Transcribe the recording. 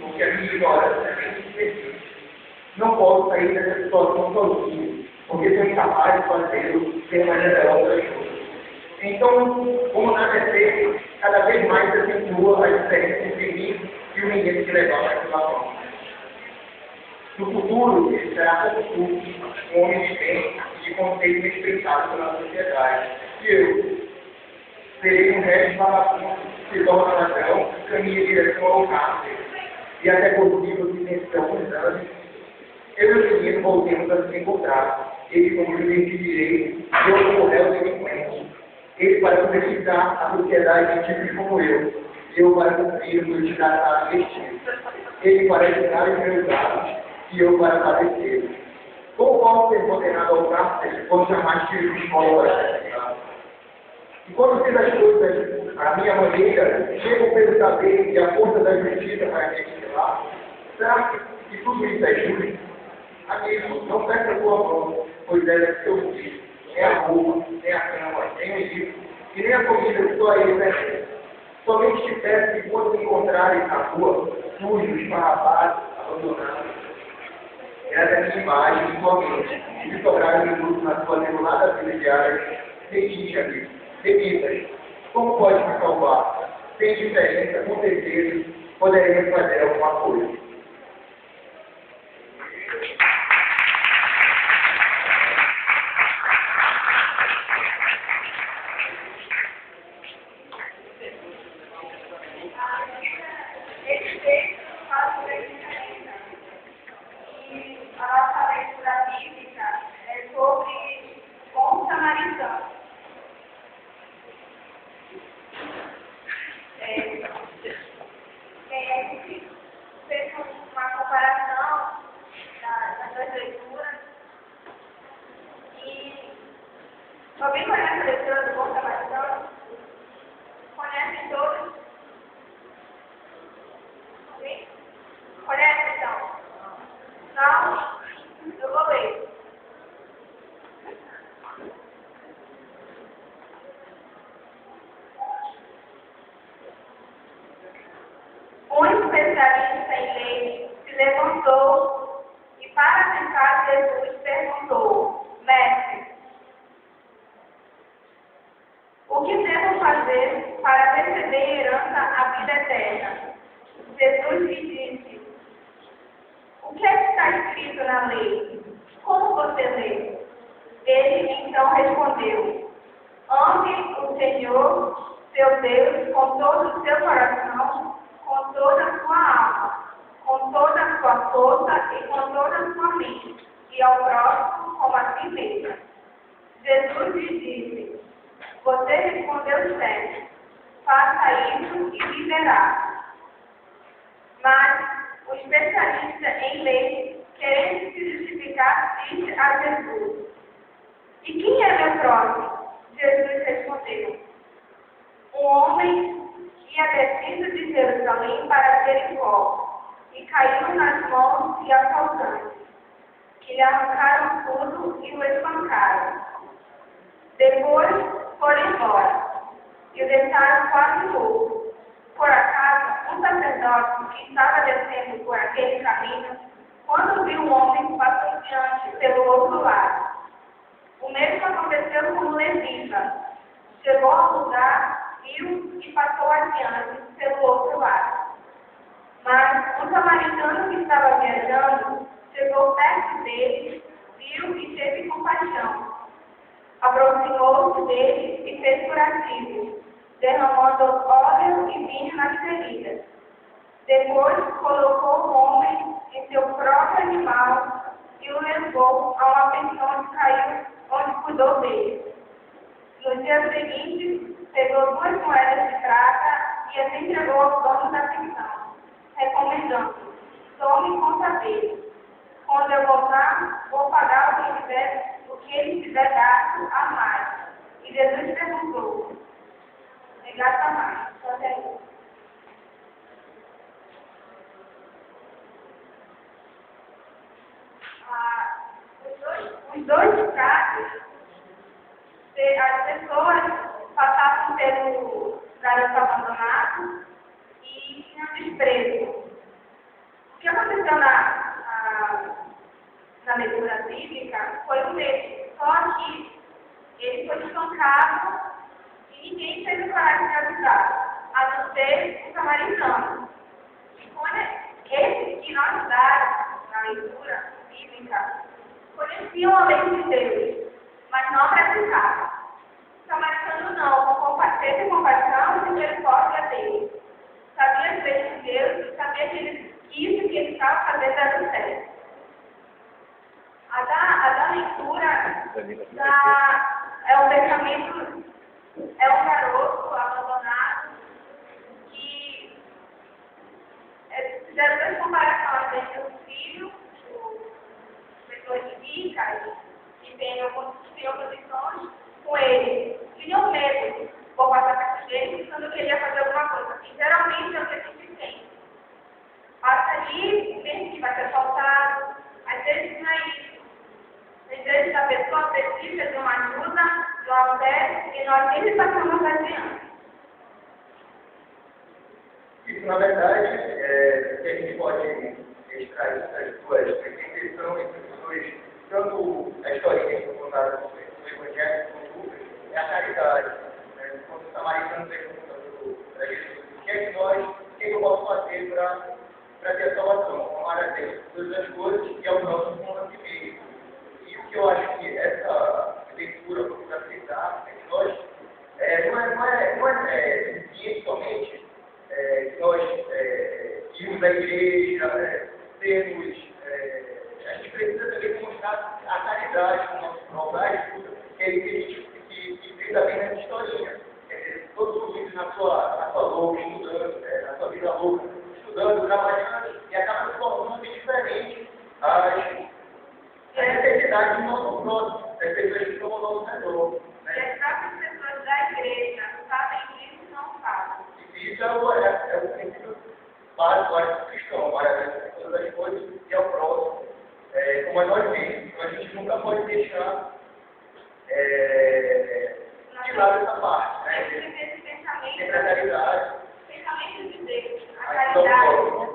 o que a minha ignorância é bem específica. Não posso sair dessa situação sozinho, porque sou incapaz de fazê-lo sem uma generosa ajuda. Então, como na DC, cada vez mais se acentua a diferença entre mim e o menino que levava aquela mão. No futuro, ele será como tu, um homem de bem e de conceito respeitado pela sociedade. E eu serei um resto vagabundo que se torna ladrão e caminha em direção ao cárcere. E até possível que nesse alguns anos, eu e o menino voltemos a se encontrar. Ele como juiz de direito e eu como réu delinquente. Ele para publicitar a sociedade de tipos como eu para cumprir o meu desgraçado destino. Ele para educar os meus dados e eu para padecer. Como posso ser condenado ao cárcere quando jamais tive escola para estudar? E quando fiz as coisas à minha maneira, chego pelo saber e a força da justiça para me estilar, será que tudo isso é justo? Amigo, não peça a tua mão, pois ela é seu filho. Nem a roupa, nem a cama, nem o livro, e nem a comida que só ele merece. Somente te peço que quando me encontrares na rua, sujos, esfarrapados, abandonados, essa é a minha imagem e tua mente, e se sobrarem minutos na tua nebulada vida diária, medite, amigo, repitas. Como pode me salvar? Sem diferença, com certeza, poderemos fazer alguma coisa. Alguém conhece a leitura do Bom Samaritano? Conhecem todos? Sim? Conhece então? Não? Eu vou ler. Um especialista em lei se levantou e, para tentar Jesus, perguntou: Mestre, o que devo fazer para receber em herança a vida eterna? Jesus lhe disse: o que é que está escrito na lei? Como você lê? Ele então respondeu: ame o Senhor, seu Deus, com todo o seu coração, com toda a sua alma, com toda a sua força e com toda a sua mente, e ao próximo como a si mesmo. Jesus lhe disse: você respondeu certo, faça isso e viverá. Mas o especialista em lei, querendo se justificar, disse a Jesus: e quem é meu próximo? Jesus respondeu: um homem ia descendo de Jerusalém para Jericó, e caiu nas mãos de assaltantes, que lhe arrancaram tudo e o espancaram. Depois foram embora, e o deixaram quase morto. Por acaso, um sacerdote que estava descendo por aquele caminho, quando viu um homem, passou diante pelo outro lado. O mesmo aconteceu com o levita. Chegou ao lugar, viu e passou adiante pelo outro lado. Mas o samaritano que estava viajando chegou perto dele, viu e teve compaixão. Aproximou-se dele e fez curativo, derramando óleo e vinho nas feridas. Depois colocou o homem em seu próprio animal e o levou a uma pensão onde cuidou dele. No dia seguinte, pegou 2 moedas de prata e as entregou ao dono da pensão, recomendando: tome conta dele. Quando eu voltar, vou pagar o que ele tiver gasto a mais. E Jesus perguntou: gasta mais, até aí. Os dois casos, as pessoas passavam pelo garoto abandonado e tinham desprezo. que aconteceu na leitura bíblica foi o mesmo, só que ele foi espancado e ninguém teve coragem de avisar, a não ser o samaritano. E quando esses que não ajudaram na leitura bíblica conheciam a lei de Deus, mas não praticavam. O samaritano não, teve compaixão e misericórdia dele. Sabia as leis de Deus, sabia que isso que ele estava fazendo era o certo. A da leitura é um pensamento, é um garoto abandonado que fizeram duas comparações entre o filho, o pessoa de rica e tem oposições com ele. Tinham medo, vou passar perto dele quando eu queria fazer alguma coisa. E geralmente é o que a gente tem. Passa ali, pensa que vai ser assaltado, às vezes não é isso. Às vezes a pessoa precisa de uma ajuda, de um auxílio, e nós sempre passamos adiante. Isso, na verdade, que a gente pode extrair essas duas interpretações, tanto a historinha que foi contada no Evangelho, como Lucas, é a caridade. Quando o samaritano pergunta para Jesus, o que eu posso fazer para ter a salvação? Amar a Deus, todas as coisas, e ao próximo como a si mesmo. E o que eu acho que essa leitura procura citar é que nós, não é somente que nós irmos da igreja, termos, a gente precisa também demonstrar a caridade com o nosso próprio ajuda, que é isso que vem também nessa historinha. Todos os vídeos na sua louca, estudando, na sua vida louca, estudando, trabalhando, e acaba se tornando bem diferente a necessidade do nosso próximo, das pessoas que estão ao nosso redor. E as próprias pessoas da igreja sabem disso e não fazem. Isso é o princípio básico do cristão, agradecer todas as coisas e ao próximo. Como nós vimos, a gente nunca pode deixar de lado essa parte, né? Esse pensamento, Sempre a caridade. pensamento de Deus, a caridade.